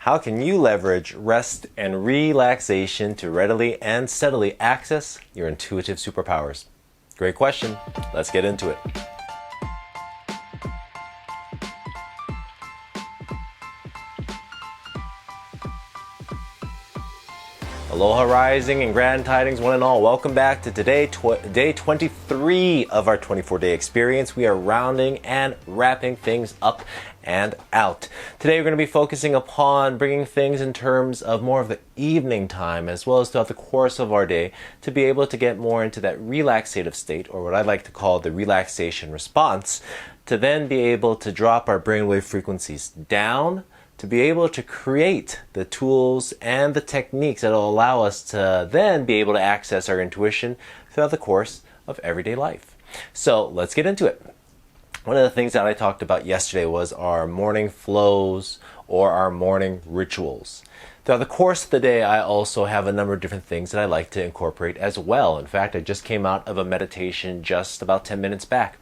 How can you leverage rest and relaxation to readily and steadily access your intuitive superpowers? Great question. Let's get into it. Aloha rising and grand tidings one and all. Welcome back to today, day 23 of our 24-day experience. We are rounding and wrapping things up and out. Today we're going to be focusing upon bringing things in terms of more of the evening time as well as throughout the course of our day to be able to get more into that relaxative state, or what I like to call the relaxation response, to then be able to drop our brainwave frequencies down, to be able to create the tools and the techniques that will allow us to then be able to access our intuition throughout the course of everyday life. So let's get into it. One of the things that I talked about yesterday was our morning flows or our morning rituals. Throughout the course of the day, I also have a number of different things that I like to incorporate as well. In fact, I just came out of a meditation just about 10 minutes back.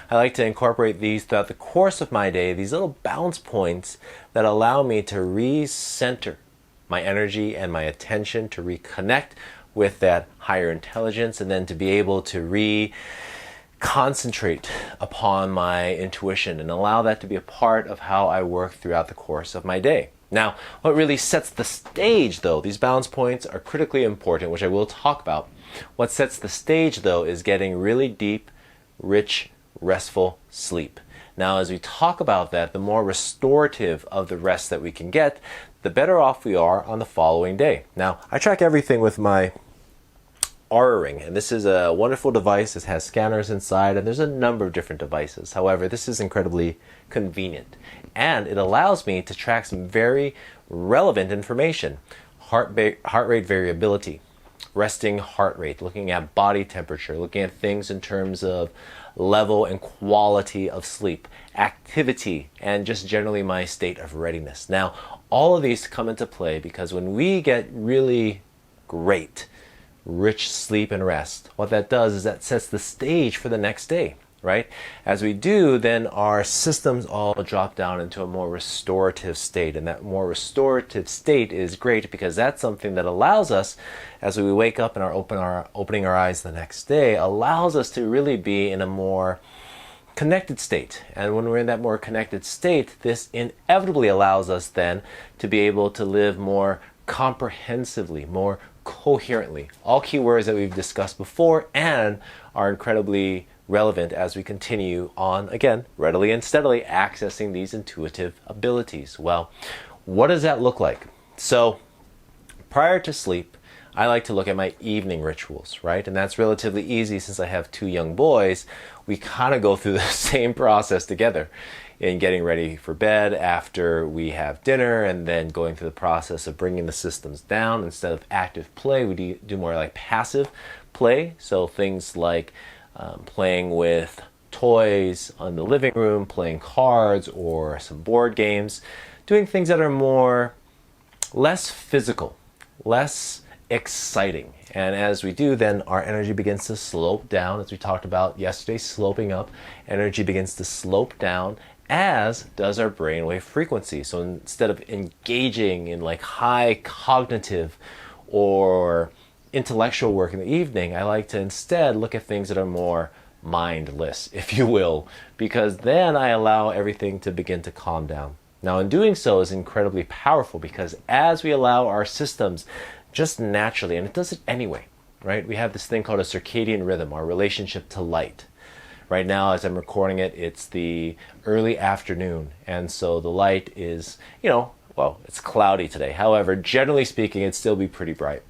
I like to incorporate these throughout the course of my day, these little balance points that allow me to recenter my energy and my attention, to reconnect with that higher intelligence, and then to be able to concentrate upon my intuition and allow that to be a part of how I work throughout the course of my day. Now, what really sets the stage, though, these balance points are critically important, which I will talk about. What sets the stage, though, is getting really deep, rich, restful sleep. Now, as we talk about that, the more restorative of the rest that we can get, the better off we are on the following day. Now, I track everything with my Oura Ring, and this is a wonderful device. It has scanners inside, and there's a number of different devices. However, this is incredibly convenient, and it allows me to track some very relevant information. Heart rate variability, resting heart rate, looking at body temperature, looking at things in terms of level and quality of sleep, activity, and just generally my state of readiness. Now, all of these come into play because when we get really great, rich sleep and rest, what that does is that sets the stage for the next day, right? As we do, then our systems all drop down into a more restorative state, and that more restorative state is great because that's something that allows us, as we wake up and are opening our eyes the next day, allows us to really be in a more connected state. And when we're in that more connected state, this inevitably allows us then to be able to live more comprehensively, more coherently. All keywords that we've discussed before and are incredibly relevant as we continue on, again, readily and steadily accessing these intuitive abilities. Well, what does that look like? So, prior to sleep, I like to look at my evening rituals, right? And that's relatively easy since I have two young boys. We kind of go through the same process together in getting ready for bed after we have dinner, and then going through the process of bringing the systems down. Instead of active play, we do more like passive play. So things like playing with toys in the living room, playing cards or some board games, doing things that are less physical, less exciting. And as we do, then our energy begins to slope down. As we talked about yesterday, sloping up, energy begins to slope down, as does our brainwave frequency. So instead of engaging in like high cognitive or intellectual work in the evening, I like to instead look at things that are more mindless, if you will, because then I allow everything to begin to calm down. Now, in doing so is incredibly powerful because as we allow our systems just naturally, and it does it anyway, right? We have this thing called a circadian rhythm, our relationship to light. Right now, as I'm recording it, it's the early afternoon, and so the light is, it's cloudy today. However, generally speaking, it'd still be pretty bright.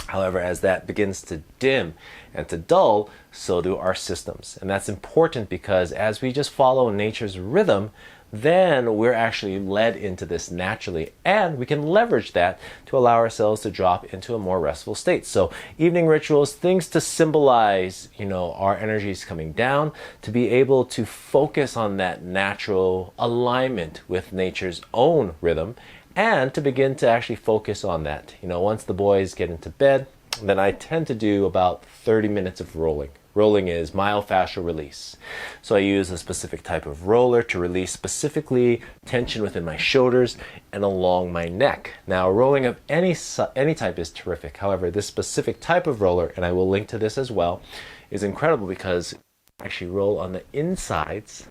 However, as that begins to dim and to dull, so do our systems. And that's important because as we just follow nature's rhythm, then we're actually led into this naturally, and we can leverage that to allow ourselves to drop into a more restful state. So evening rituals, things to symbolize, our energies coming down, to be able to focus on that natural alignment with nature's own rhythm, and to begin to actually focus on that. Once the boys get into bed, then I tend to do about 30 minutes of rolling, Rolling is myofascial release. So I use a specific type of roller to release specifically tension within my shoulders and along my neck. Now, rolling of any type is terrific. However, this specific type of roller, and I will link to this as well, is incredible because I actually roll on the insides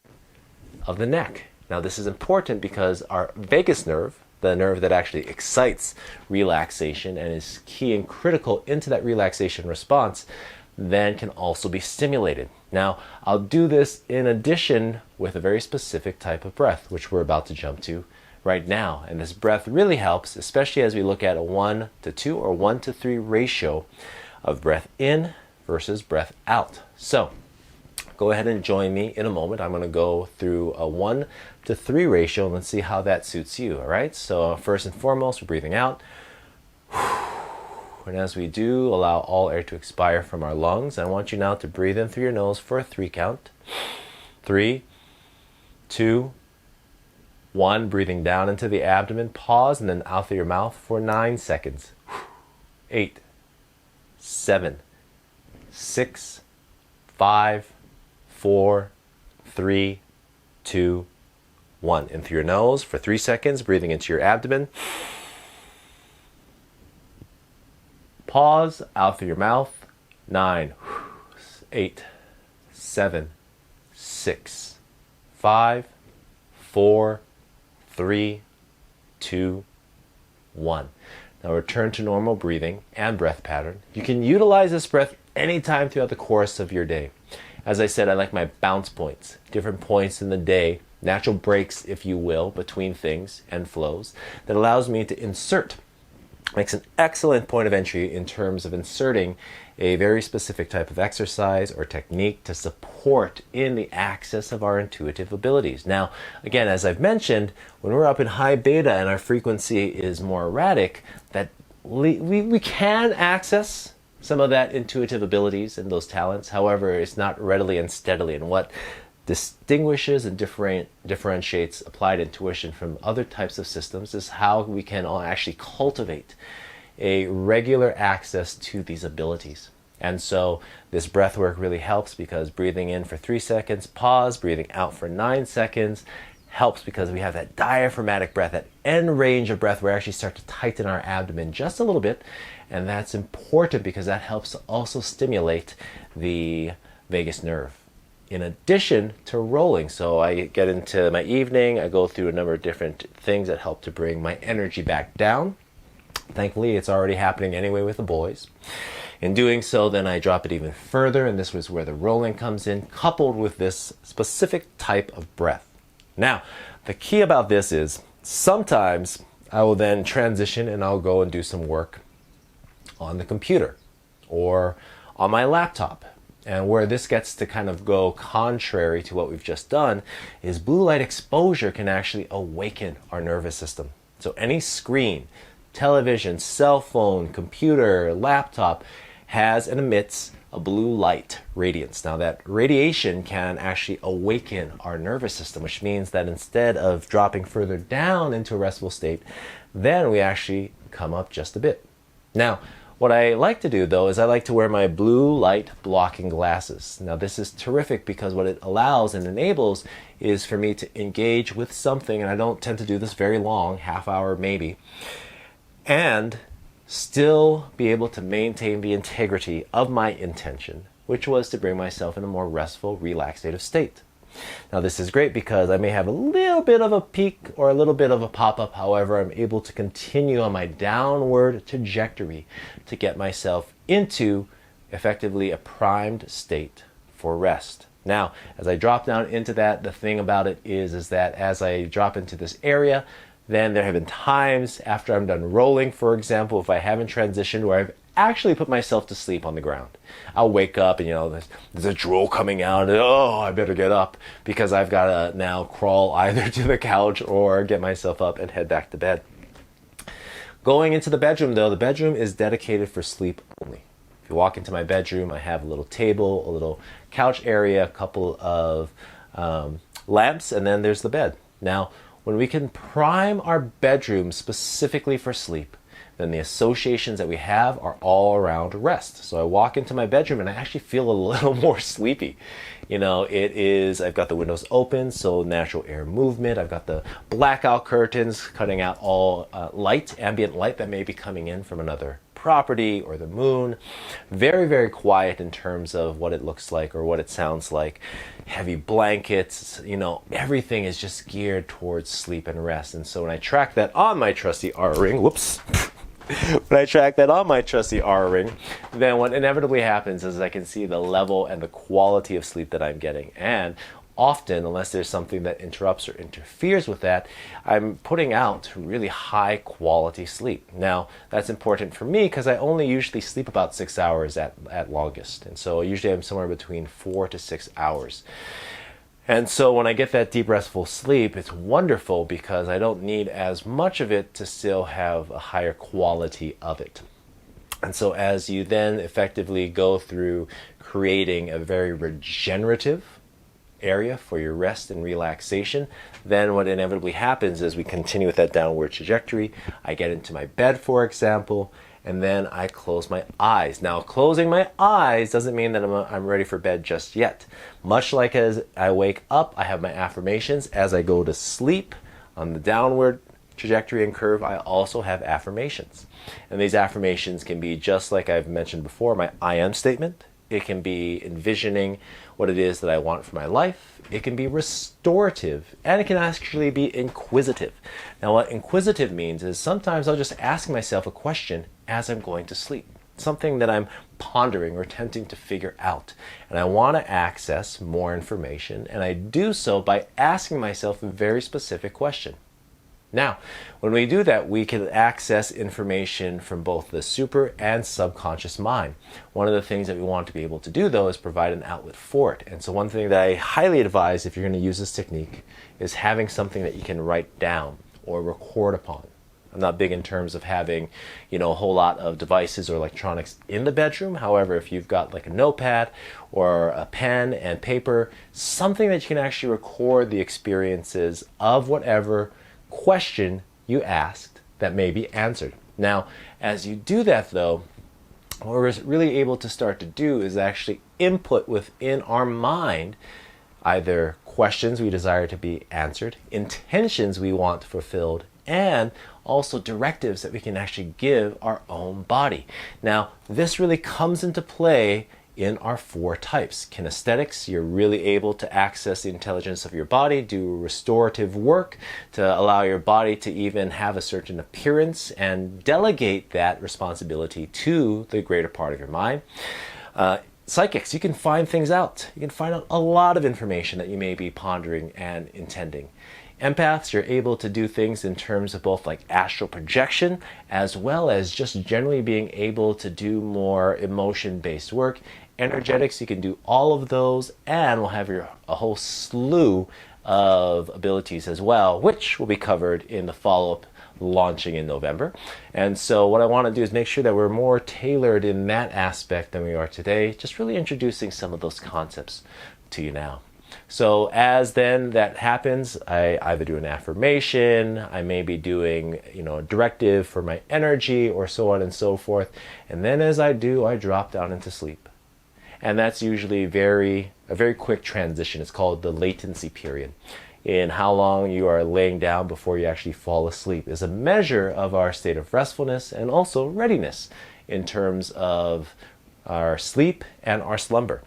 of the neck. Now, this is important because our vagus nerve, the nerve that actually excites relaxation and is key and critical into that relaxation response, then can also be stimulated. Now, I'll do this in addition with a very specific type of breath, which we're about to jump to right now. And this breath really helps, especially as we look at a 1-to-2 or 1-to-3 ratio of breath in versus breath out. So, go ahead and join me in a moment. I'm going to go through a 1-to-3 ratio and let's see how that suits you, all right? So, first and foremost, we're breathing out. And as we do, allow all air to expire from our lungs. I want you now to breathe in through your nose for a 3 count. 3, 2, 1. Breathing down into the abdomen. Pause and then out through your mouth for 9 seconds. 8, 7, 6, 5, 4, 3, 2, 1. In through your nose for 3 seconds, breathing into your abdomen. Pause, out through your mouth. 9, 8, 7, 6, 5, 4, 3, 2, 1. Now return to normal breathing and breath pattern. You can utilize this breath anytime throughout the course of your day. As I said, I like my bounce points, different points in the day, natural breaks, if you will, between things and flows that allows me to insert. Makes an excellent point of entry in terms of inserting a very specific type of exercise or technique to support in the access of our intuitive abilities. Now, again, as I've mentioned, when we're up in high beta and our frequency is more erratic, that we can access some of that intuitive abilities and those talents. However, it's not readily and steadily. And what distinguishes and differentiates applied intuition from other types of systems is how we can all actually cultivate a regular access to these abilities. And so this breath work really helps because breathing in for 3 seconds, pause, breathing out for 9 seconds helps because we have that diaphragmatic breath, that end range of breath where we actually start to tighten our abdomen just a little bit. And that's important because that helps to also stimulate the vagus nerve. In addition to rolling. So I get into my evening, I go through a number of different things that help to bring my energy back down. Thankfully, it's already happening anyway with the boys. In doing so, then I drop it even further, and this was where the rolling comes in, coupled with this specific type of breath. Now, the key about this is sometimes I will then transition and I'll go and do some work on the computer or on my laptop. And where this gets to kind of go contrary to what we've just done is blue light exposure can actually awaken our nervous system. So any screen, television, cell phone, computer, laptop has and emits a blue light radiance. Now that radiation can actually awaken our nervous system, which means that instead of dropping further down into a restful state, then we actually come up just a bit. Now, what I like to do, though, is I like to wear my blue light blocking glasses. Now, this is terrific because what it allows and enables is for me to engage with something, and I don't tend to do this very long, half hour maybe, and still be able to maintain the integrity of my intention, which was to bring myself in a more restful, relaxative state. Now this is great because I may have a little bit of a peak or a little bit of a pop-up. However, I'm able to continue on my downward trajectory to get myself into effectively a primed state for rest. Now, as I drop down into that, the thing about it is that as I drop into this area, then there have been times after I'm done rolling, for example, if I haven't transitioned, where I've actually put myself to sleep on the ground. I'll wake up and, there's a drool coming out and, I better get up because I've got to now crawl either to the couch or get myself up and head back to bed. Going into the bedroom, though, the bedroom is dedicated for sleep only. If you walk into my bedroom, I have a little table, a little couch area, a couple of lamps, and then there's the bed. Now, when we can prime our bedroom specifically for sleep, then the associations that we have are all around rest. So I walk into my bedroom and I actually feel a little more sleepy. I've got the windows open, so natural air movement. I've got the blackout curtains cutting out all ambient light that may be coming in from another property or the moon. Very, very quiet in terms of what it looks like or what it sounds like. Heavy blankets, everything is just geared towards sleep and rest. And so when I track that on my trusty Oura Ring, when I track that on my trusty Oura Ring, then what inevitably happens is I can see the level and the quality of sleep that I'm getting. And often, unless there's something that interrupts or interferes with that, I'm putting out really high quality sleep. Now, that's important for me because I only usually sleep about 6 hours at longest. And so usually I'm somewhere between 4 to 6 hours. And so when I get that deep restful sleep, it's wonderful because I don't need as much of it to still have a higher quality of it. And so as you then effectively go through creating a very regenerative area for your rest and relaxation, then what inevitably happens is we continue with that downward trajectory. I get into my bed, for example, and then I close my eyes. Now, closing my eyes doesn't mean that I'm ready for bed just yet. Much like as I wake up, I have my affirmations. As I go to sleep on the downward trajectory and curve, I also have affirmations. And these affirmations can be just like I've mentioned before, my I am statement. It can be envisioning what it is that I want for my life. It can be restorative, and it can actually be inquisitive. Now, what inquisitive means is sometimes I'll just ask myself a question as I'm going to sleep, something that I'm pondering or attempting to figure out. And I want to access more information, and I do so by asking myself a very specific question. Now, when we do that, we can access information from both the super and subconscious mind. One of the things that we want to be able to do, though, is provide an outlet for it. And so one thing that I highly advise if you're going to use this technique is having something that you can write down or record upon. I'm not big in terms of having, a whole lot of devices or electronics in the bedroom. However, if you've got like a notepad or a pen and paper, something that you can actually record the experiences of whatever question you asked that may be answered. Now, as you do that though, what we're really able to start to do is actually input within our mind either questions we desire to be answered, intentions we want fulfilled, and also directives that we can actually give our own body. Now, this really comes into play in our 4 types. Kinesthetics, you're really able to access the intelligence of your body, do restorative work to allow your body to even have a certain appearance and delegate that responsibility to the greater part of your mind. Psychics, you can find things out. You can find out a lot of information that you may be pondering and intending. Empaths, you're able to do things in terms of both like astral projection as well as just generally being able to do more emotion-based work. Energetics, you can do all of those, and we'll have a whole slew of abilities as well, which will be covered in the follow-up launching in November. And so what I want to do is make sure that we're more tailored in that aspect than we are today, just really introducing some of those concepts to you now. So as then that happens, I either do an affirmation, I may be doing, a directive for my energy or so on and so forth. And then as I do, I drop down into sleep. And that's usually a very quick transition. It's called the latency period. In how long you are laying down before you actually fall asleep is a measure of our state of restfulness and also readiness in terms of our sleep and our slumber.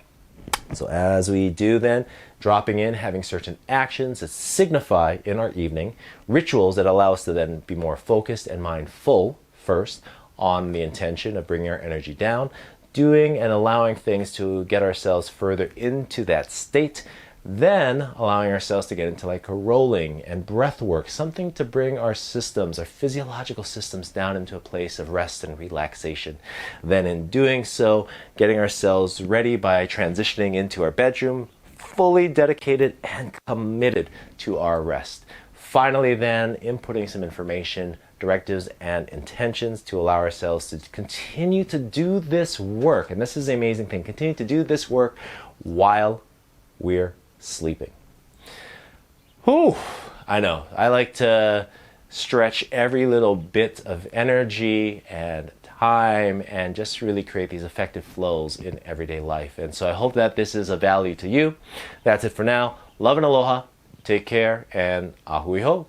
So as we do then, dropping in, having certain actions that signify in our evening, rituals that allow us to then be more focused and mindful first on the intention of bringing our energy down, doing and allowing things to get ourselves further into that state, then allowing ourselves to get into like a rolling and breath work, something to bring our systems, our physiological systems down into a place of rest and relaxation. Then in doing so, getting ourselves ready by transitioning into our bedroom, fully dedicated and committed to our rest. Finally then, inputting some information, directives, and intentions to allow ourselves to continue to do this work. And this is the amazing thing, continue to do this work while we're sleeping. Whew, I know. I like to stretch every little bit of energy and time and just really create these effective flows in everyday life. And so I hope that this is of value to you. That's it for now. Love and aloha. Take care and ahui ho.